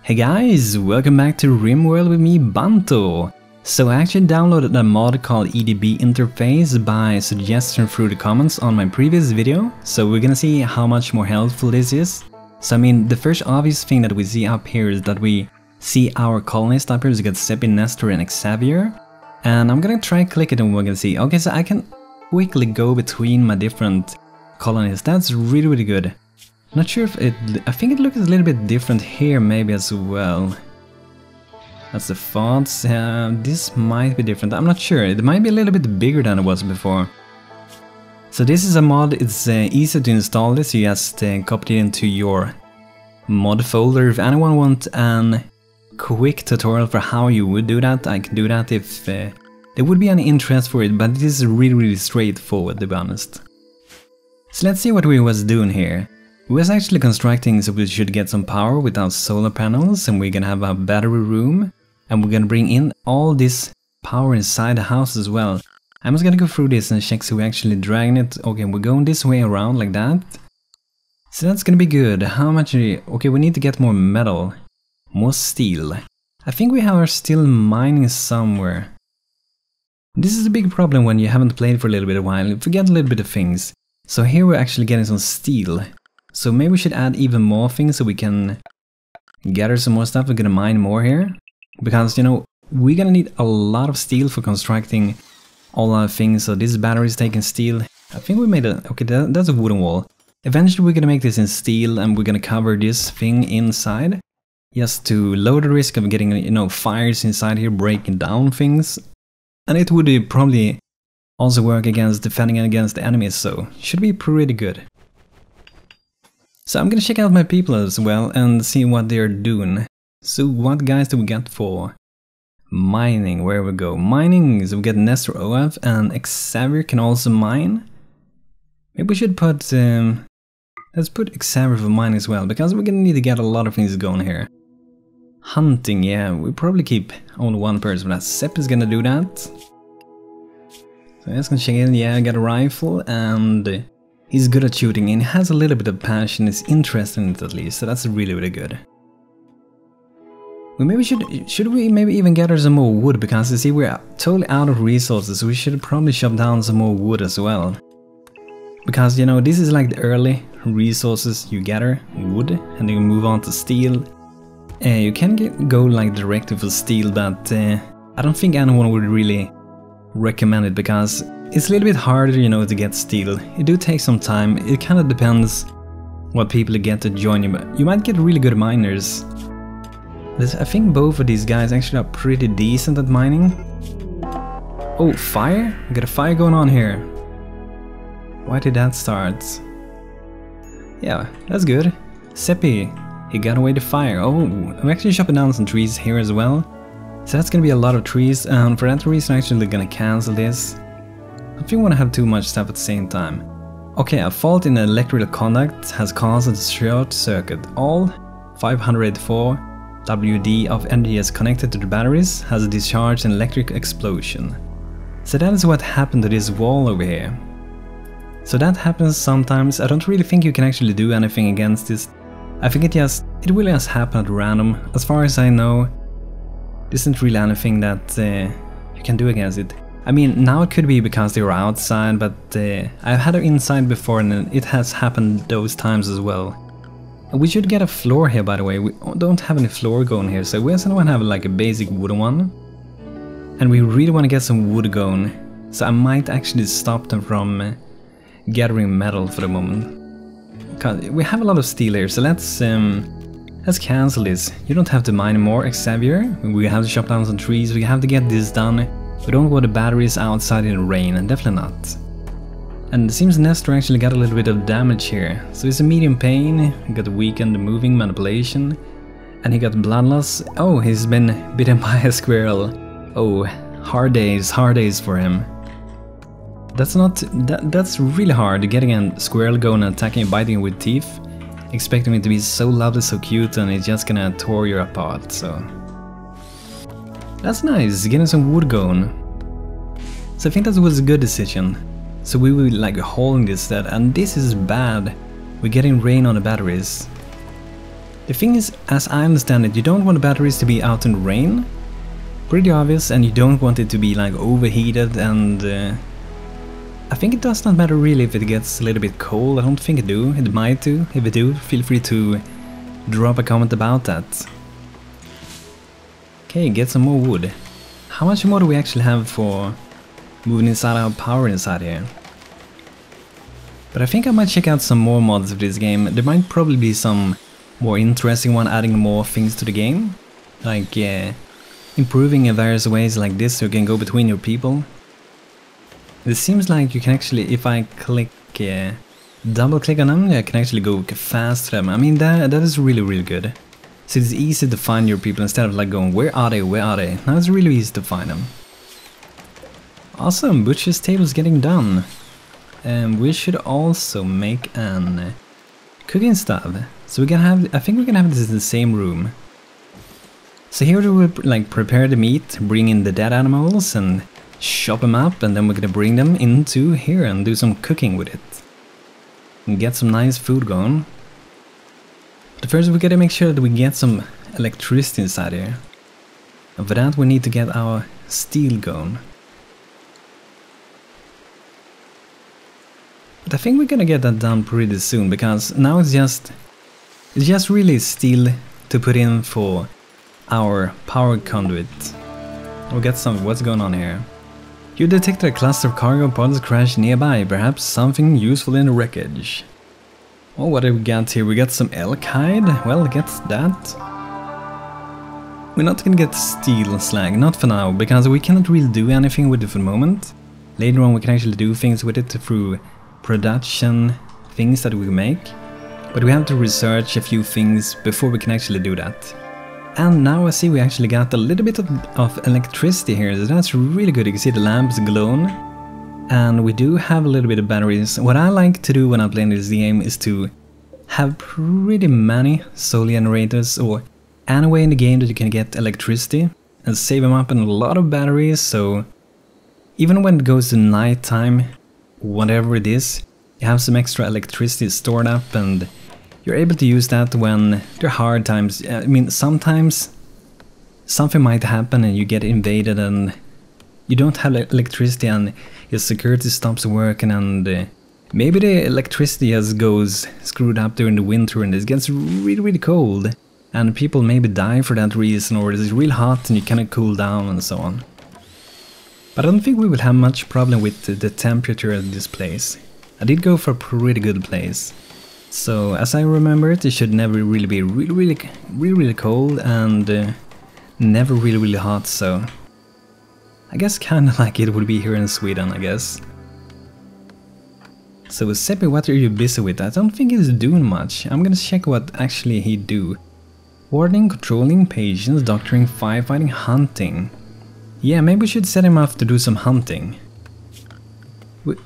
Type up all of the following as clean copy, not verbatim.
Hey guys, welcome back to Rimworld with me, Banto. So I actually downloaded a mod called EdBInterface by suggestion through the comments on my previous video. So we're gonna see how much more helpful this is. So I mean, the first obvious thing that we see up here is that we see our colonists up here. So we got Seppi, Nestor and Xavier. And I'm gonna try click it and we're gonna see. Okay, so I can quickly go between my different colonists. That's really good. Not sure if it... I think it looks a little bit different here maybe as well. That's the fonts. This might be different. I'm not sure. It might be a little bit bigger than it was before. So this is a mod. It's easy to install this. You just copy it into your mod folder. If anyone wants a quick tutorial for how you would do that, I can do that if there would be any interest for it. But this is really straightforward, to be honest. So let's see what we was doing here. We was actually constructing so we should get some power without solar panels, and we're gonna have a battery room, and we're gonna bring in all this power inside the house as well. I'm just gonna go through this and check so we're actually dragging it. Okay, we're going this way around like that. So that's gonna be good. How much okay, we need to get more metal. More steel. I think we have our steel mining somewhere. This is a big problem when you haven't played for a little bit of a while. You forget a little bit of things. So here we're actually getting some steel. So maybe we should add even more things so we can gather some more stuff. We're gonna mine more here. Because, you know, we're gonna need a lot of steel for constructing all our things. So this battery is taking steel. I think we made a... Okay, that's a wooden wall. Eventually we're gonna make this in steel and we're gonna cover this thing inside. Just to lower the risk of getting, you know, fires inside here, breaking down things. And it would probably also work against defending against the enemies, so should be pretty good. So I'm gonna check out my people as well and see what they're doing. So what guys do we get for mining? Where we go? Mining, so we get Nestor OF and Xavier can also mine. Maybe we should put, let's put Xavier for mine as well, because we're gonna need to get a lot of things going here. Hunting, yeah, we probably keep only one person, but Sepp is gonna do that. So I'm just gonna check in, yeah, I got a rifle and... He's good at shooting and he has a little bit of passion, is interested in it at least, so that's really good. We maybe should we maybe even gather some more wood, because you see we're totally out of resources, so we should probably chop down some more wood as well. Because, you know, this is like the early resources you gather, wood, and then you move on to steel. You can go like directly for steel, but I don't think anyone would really recommend it, because it's a little bit harder, you know, to get steel. It do take some time. It kind of depends what people you get to join you, but you might get really good miners. I think both of these guys actually are pretty decent at mining. Oh, fire? We got a fire going on here. Why did that start? Yeah, that's good. Seppi, he got away the fire. Oh, I'm actually chopping down some trees here as well. So that's gonna be a lot of trees, and for that reason I'm actually gonna cancel this. I don't want to have too much stuff at the same time. Okay, a fault in the electrical conduct has caused a short circuit. All 584 WD of energy is connected to the batteries has discharged an electric explosion. So that is what happened to this wall over here. So that happens sometimes. I don't really think you can actually do anything against this. I think it will just happen at random. As far as I know, there isn't really anything that you can do against it. I mean, now it could be because they were outside, but I've had it inside before and it has happened those times as well. We should get a floor here, by the way. We don't have any floor going here, so we also want to have like a basic wooden one. And we really want to get some wood going, so I might actually stop them from gathering metal for the moment. Because we have a lot of steel here, so let's cancel this. You don't have to mine more, Xavier. We have to chop down some trees, we have to get this done. We don't want the batteries outside in the rain, definitely not. And it seems Nestor actually got a little bit of damage here. So it's a medium pain, he got weakened moving manipulation, and he got blood loss. Oh, he's been bitten by a squirrel. Oh, hard days for him. That's really hard, getting a squirrel going and attacking and biting with teeth. Expecting it to be so lovely, so cute, and it's just gonna tear you apart, so... That's nice, getting some wood going. So I think that was a good decision. So we will like holding this set, and this is bad. We're getting rain on the batteries. The thing is, as I understand it, you don't want the batteries to be out in the rain. Pretty obvious, and you don't want it to be like overheated, and I think it does not matter really if it gets a little bit cold. I don't think it do. It might do. If it do, feel free to drop a comment about that. Okay, get some more wood. How much more do we actually have for moving inside our power inside here? But I think I might check out some more mods for this game. There might probably be some more interesting one adding more things to the game. Like improving in various ways like this so you can go between your people. It seems like you can actually, if I click, double click on them, I can actually go fast to them. I mean, that is really good. So it's easy to find your people instead of like going, where are they, where are they? Now it's really easy to find them. Awesome, butcher's table's getting done. And we should also make an cooking stove. So we can have, I think we can have this in the same room. So here we will like prepare the meat, bring in the dead animals and chop them up, and then we're gonna bring them into here and do some cooking with it. And get some nice food going. But first we gotta make sure that we get some electricity inside here. And for that we need to get our steel going. But I think we're gonna get that done pretty soon, because now it's just really steel to put in for our power conduit. We'll get some, what's going on here? You detected a cluster of cargo pods crash nearby, perhaps something useful in the wreckage. Oh, what do we got here? We got some elk hide, well, get that. We're not gonna get steel slag, not for now, because we cannot really do anything with it for the moment. Later on we can actually do things with it through production things that we make. But we have to research a few things before we can actually do that. And now I see we actually got a little bit of electricity here, so that's really good. You can see the lamps glowing. And we do have a little bit of batteries. What I like to do when I'm playing this game is to have pretty many solar generators, or any way in the game that you can get electricity, and save them up in a lot of batteries, so even when it goes to night time, whatever it is, you have some extra electricity stored up, and you're able to use that when there are hard times. I mean, sometimes something might happen and you get invaded and you don't have electricity and your security stops working, and maybe the electricity just goes screwed up during the winter and it gets really cold and people maybe die for that reason, or it's real hot and you cannot cool down and so on. But I don't think we will have much problem with the temperature at this place. I did go for a pretty good place. So, as I remember it should never really be really cold and never really hot, so I guess kinda like it would be here in Sweden, I guess. So Seppi, what are you busy with? I don't think he's doing much. I'm gonna check what actually he do. Warding, controlling, patience, doctoring, firefighting, hunting. Yeah, maybe we should set him up to do some hunting.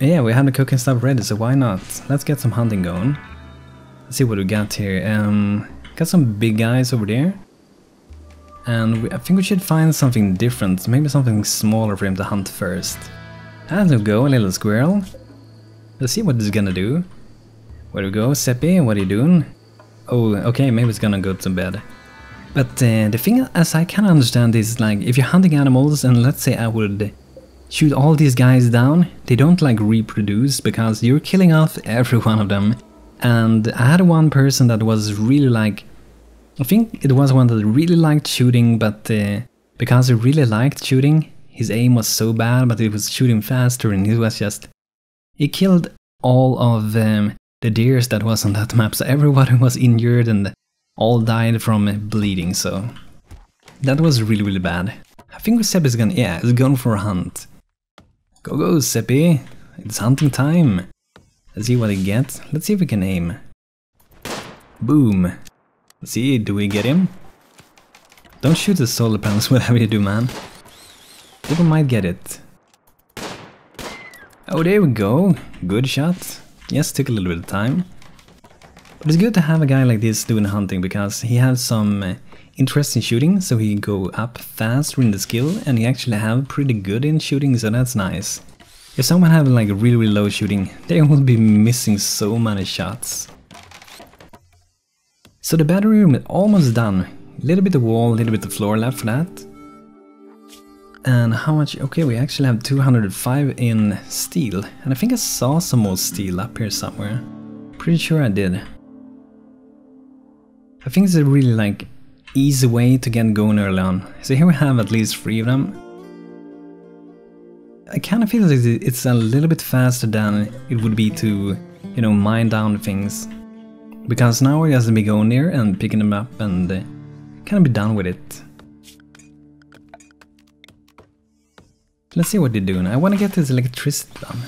Yeah, we have the cooking stuff ready, so why not? Let's get some hunting going. Let's see what we got here. Got some big guys over there. And I think we should find something different, maybe something smaller for him to hunt first. And there we go, a little squirrel. Let's see what this is gonna do. Where do we go, Seppi? What are you doing? Oh, okay, maybe it's gonna go to bed. But the thing, as I can understand, is like if you're hunting animals, and let's say I would shoot all these guys down, they don't like reproduce because you're killing off every one of them. And I had one person that was really like, I think it was one that really liked shooting, but because he really liked shooting, his aim was so bad, but he was shooting faster, and he killed all of the deers that was on that map, so everyone was injured and all died from bleeding, so that was really bad. I think Seppi's gonna, yeah, he's going for a hunt. Go Seppi, it's hunting time. Let's see what he gets. Let's see if we can aim. Boom. Let's see, do we get him? Don't shoot the solar panels, whatever you do, man. People might get it. Oh, there we go. Good shot. Yes, took a little bit of time. But it's good to have a guy like this doing hunting, because he has some interest in shooting, so he go up faster in the skill, and he actually have pretty good in shooting, so that's nice. If someone have like really low shooting, they will be missing so many shots. So the battery room is almost done. A little bit of wall, a little bit of floor left for that. And how much? Okay, we actually have 205 in steel. And I think I saw some more steel up here somewhere. Pretty sure I did. I think it's a really like easy way to get going early on. So here we have at least 3 of them. I kind of feel like it's a little bit faster than it would be to, you know, mine down things. Because now we're just gonna be going there and picking them up and kind of be done with it. Let's see what they're doing. I want to get this electricity done.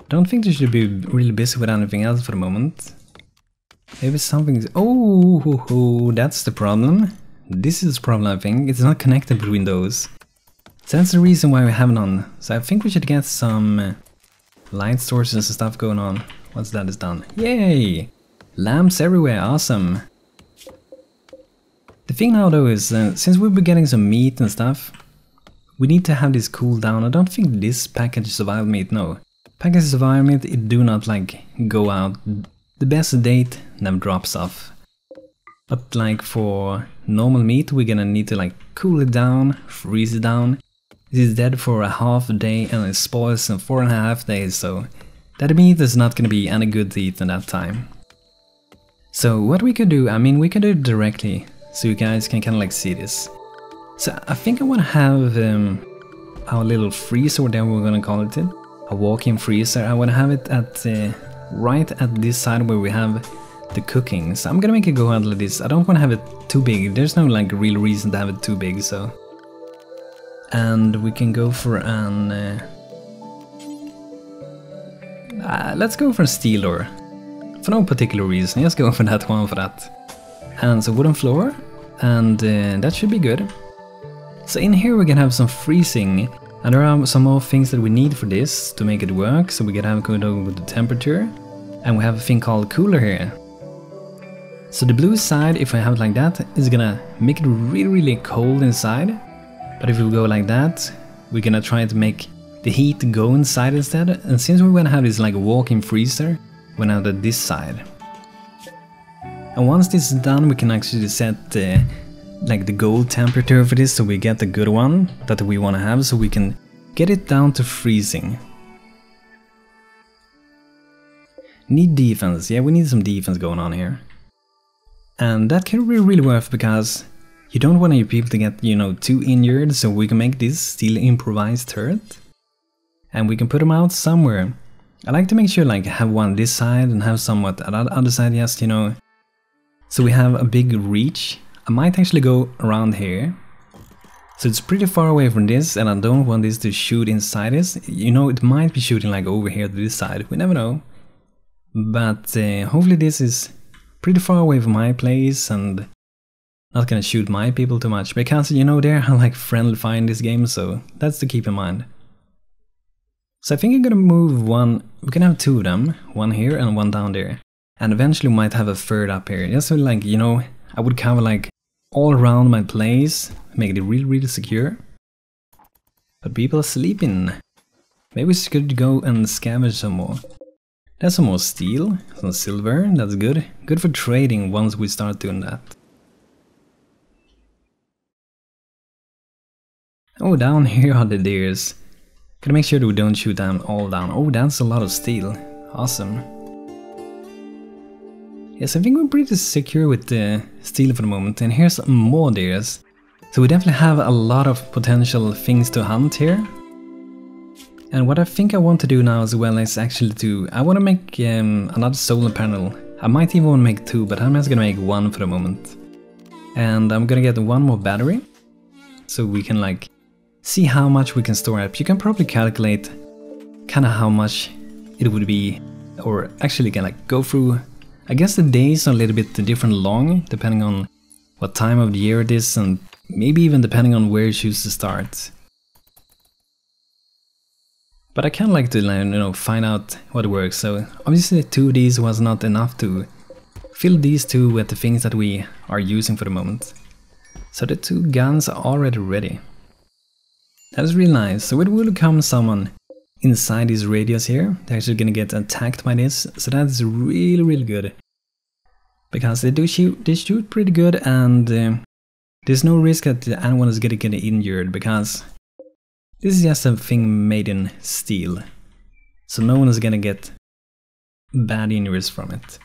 Don't think they should be really busy with anything else for the moment. Maybe something's... Oh, that's the problem. This is the problem, I think. It's not connected between those. So that's the reason why we have none. So I think we should get some light sources and stuff going on. Once that is done. Yay! Lamps everywhere, awesome. The thing now though is, since we'll be getting some meat and stuff, we need to have this cool down. I don't think this package survival meat, no. Package survival meat, it do not like go out. The best date never drops off. But like for normal meat, we're gonna need to like cool it down, freeze it down. It is dead for a half a day and it spoils in 4.5 days, so that meat is not gonna be any good to eat in that time. So what we could do, I mean we could do it directly. So you guys can kind of like see this. So I think I want to have our little freezer, whatever we're gonna call it, a walk-in freezer. I want to have it at right at this side where we have the cooking. So I'm gonna make it go out like this. I don't want to have it too big. There's no like real reason to have it too big. So, and we can go for an let's go for a steel door for no particular reason. Just go for that one for that. And so wooden floor, and that should be good. So in here we can have some freezing, and there are some more things that we need for this to make it work. So we can have good over with the temperature, and we have a thing called cooler here. So the blue side, if I have it like that, is gonna make it really cold inside. But if we go like that, we're gonna try to make the heat go inside instead. And since we're gonna have this like walk-in freezer, we're gonna have it this side. And once this is done, we can actually set like the goal temperature for this, so we get the good one that we want to have, so we can get it down to freezing. Need defense, yeah, we need some defense going on here. And that can be really worth, because you don't want your people to get, you know, too injured, so we can make this steel improvised turret. And we can put them out somewhere. I like to make sure like have one this side and have somewhat on the other side, just, you know, so we have a big reach. I might actually go around here. So it's pretty far away from this, and I don't want this to shoot inside this. You know, it might be shooting like over here to this side, we never know. But hopefully this is pretty far away from my place and not gonna shoot my people too much. Because, you know, they're like friendly fire in this game, so that's to keep in mind. So I think I'm gonna move one, we can have 2 of them, one here and one down there. And eventually we might have a third up here, just so like, you know, I would cover like all around my place, make it really secure. But people are sleeping. Maybe we should go and scavenge some more. There's some more steel, some silver, that's good. Good for trading once we start doing that. Oh, down here are the deers. Gotta make sure that we don't shoot them all down. Oh, that's a lot of steel. Awesome. Yes, I think we're pretty secure with the steel for the moment, and here's more deers. So we definitely have a lot of potential things to hunt here. And what I think I want to do now as well is actually I want to make another solar panel. I might even want to make 2, but I'm just gonna make 1 for the moment. And I'm gonna get 1 more battery, so we can like see how much we can store up. You can probably calculate kind of how much it would be, or actually can like go through. I guess the days are a little bit different long, depending on what time of the year it is, and maybe even depending on where you choose to start. But I kind of like to, you know, find out what works. So obviously 2 of these was not enough to fill these 2 with the things that we are using for the moment. So the 2 guns are already ready. That is really nice. So it will come someone inside this radius here. They're actually gonna get attacked by this, so that's really, really good. Because they shoot pretty good, and there's no risk that anyone is gonna get injured, because this is just a thing made in steel. So no one is gonna get bad injuries from it.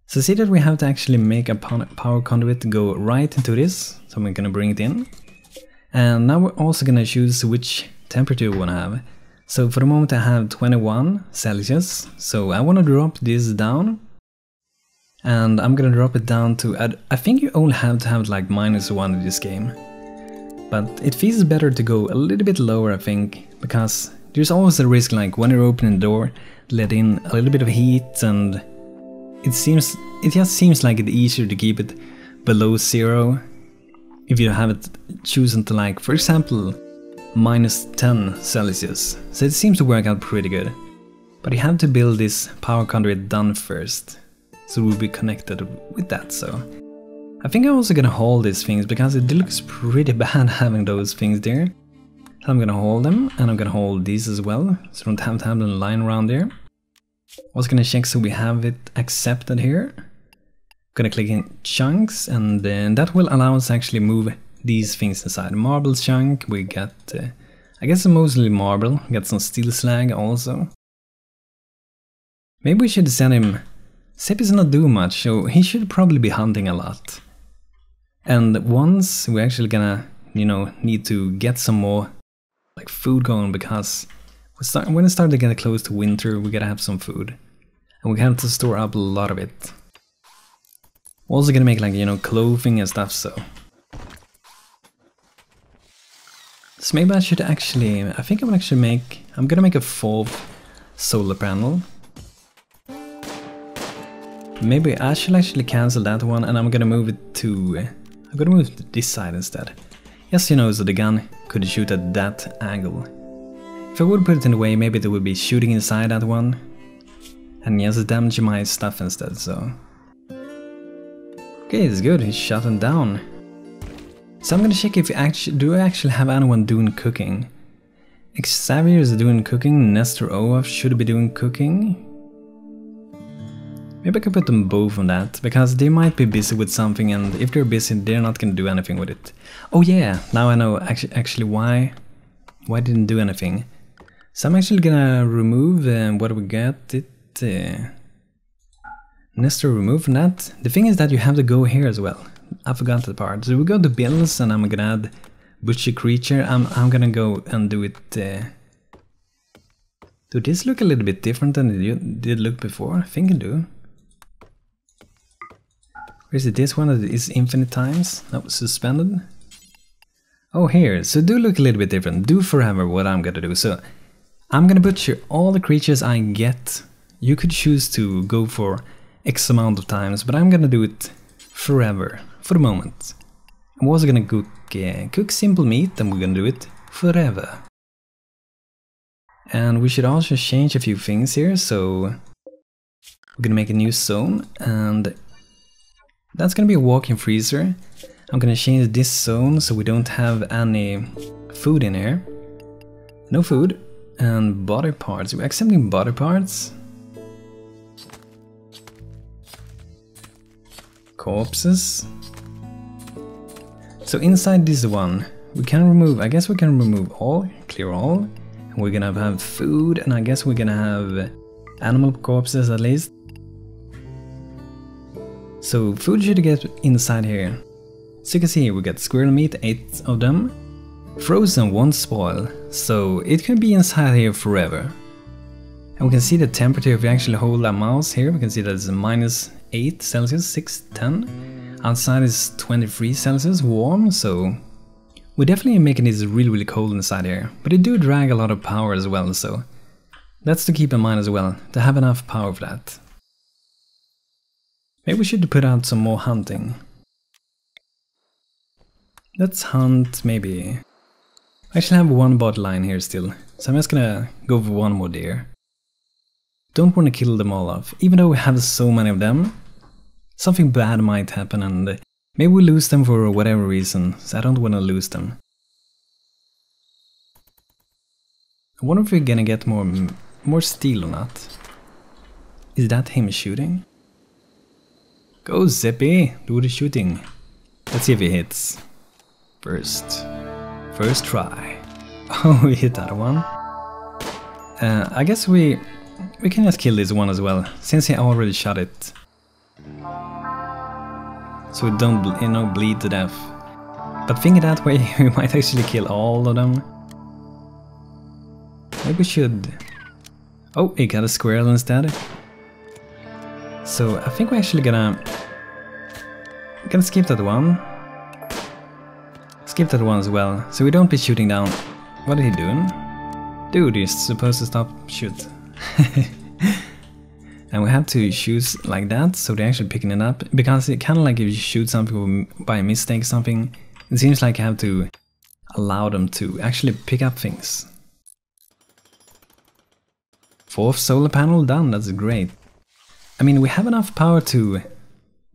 So see that we have to actually make a power conduit go right into this, so we're gonna bring it in. And now we're also gonna choose which temperature we wanna have. So for the moment I have 21 Celsius, so I wanna drop this down. And I'm gonna drop it down to, I think you only have to have like -1 in this game. But it feels better to go a little bit lower, I think, because there's always a risk, like when you're opening the door, let in a little bit of heat, and it just seems like it's easier to keep it below 0 if you have it chosen to, like, for example, -10 Celsius. So it seems to work out pretty good. But you have to build this power conduit down first, so we'll be connected with that. So I think I'm also gonna hold these things, because it looks pretty bad having those things there. So I'm gonna hold them, and I'm gonna hold these as well, so I don't have to have them lying around there. Also gonna check so we have it accepted here. Gonna click in chunks, and then that will allow us to actually move these things inside. Marble chunk, we got, I guess mostly marble, got some steel slag also. Maybe we should send him. Seppi's not doing much, so he should probably be hunting a lot. And once we're actually gonna, you know, need to get some more like food going, because when it starts to get close to winter, we gotta have some food. And we have to store up a lot of it. We're also gonna make, like, you know, clothing and stuff, so. So maybe I should actually, I think I'm gonna make a 4th solar panel. Maybe I should actually cancel that one, and I'm gonna move it to, I'm gonna move it to this side instead. Yes, you know, so the gun could shoot at that angle. If I would put it in the way, maybe it would be shooting inside that one. And yes, damage my stuff instead, so. Okay, it's good, he's shut him down. So I'm gonna check if do I actually have anyone doing cooking. Xavier is doing cooking, Nestor Olaf should be doing cooking. Maybe I could put them both on that, because they might be busy with something, and if they're busy, they're not gonna do anything with it. Oh yeah, now I know actually why I didn't do anything. So I'm actually gonna remove what do we get? Nestor remove from that. The thing is that you have to go here as well. I forgot that part. So we go to builds, and I'm gonna add butcher creature. I'm gonna go and do it. Do this look a little bit different than it did look before? I think I do. Or is it this one that is infinite times? No, suspended. Oh, here. So do look a little bit different. Do forever what I'm gonna do. So I'm gonna butcher all the creatures I get. You could choose to go for X amount of times, but I'm gonna do it forever, for the moment. I'm also gonna cook simple meat, and we're gonna do it forever. And we should also change a few things here, so we're gonna make a new zone, and that's gonna be a walk-in freezer. I'm gonna change this zone so we don't have any food in here. No food. And body parts. We're accepting body parts. Corpses. So inside this one, we can remove, I guess we can remove all, clear all. And we're gonna have food, and I guess we're gonna have animal corpses at least. So food should get inside here. So you can see we got squirrel meat, 8 of them. Frozen won't spoil, so it can be inside here forever. And we can see the temperature if we actually hold our mouse here. We can see that it's -8 Celsius, 610. Outside is 23 Celsius, warm, so we're definitely making this really, really cold inside here. But it do drag a lot of power as well, so that's to keep in mind as well, to have enough power for that. Maybe we should put out some more hunting. Let's hunt maybe. I actually have one bot line here still, so I'm just gonna go for one more deer. Don't want to kill them all off, even though we have so many of them. Something bad might happen, and maybe we lose them for whatever reason, so I don't want to lose them. I wonder if we're gonna get more steel or not. Is that him shooting? Go Zippy, do the shooting. Let's see if he hits. First try. Oh, we hit that one. I guess we can just kill this one as well, since he already shot it. So we don't, bleed to death. But thinking that way, we might actually kill all of them. Maybe we should... Oh, he got a squirrel instead. So I think we're actually gonna skip that one. Skip that one as well, so we don't be shooting down. What are he doing? Dude, you're supposed to stop shoot. And we have to shoot like that, so they're actually picking it up. Because it kind of like if you shoot something by mistake or something, it seems like you have to allow them to actually pick up things. 4th solar panel done, that's great. I mean, we have enough power to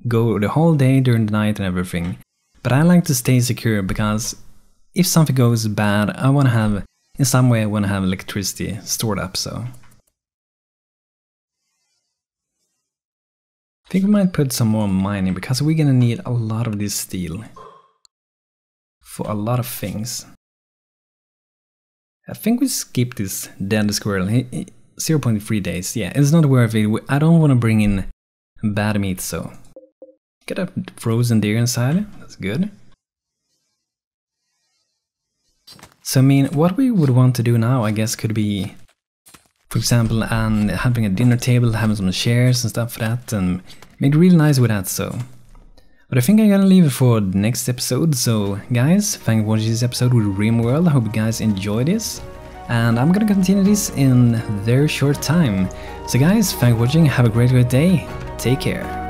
go the whole day during the night and everything. But I like to stay secure because if something goes bad, I want to have, in some way I want to have electricity stored up, so. I think we might put some more mining because we're gonna need a lot of this steel. For a lot of things. I think we skip this dead squirrel. 0.3 days, yeah, it's not worth it. I don't want to bring in bad meat, so. Get a frozen deer inside, that's good. So I mean, what we would want to do now, I guess, could be, for example, having a dinner table, having some chairs and stuff for that, and make it really nice with that, so. But I think I'm gonna leave it for the next episode, so guys, thanks for watching this episode with Rimworld. I hope you guys enjoyed this. And I'm gonna continue this in a very short time. So guys, thanks for watching, have a great day, take care.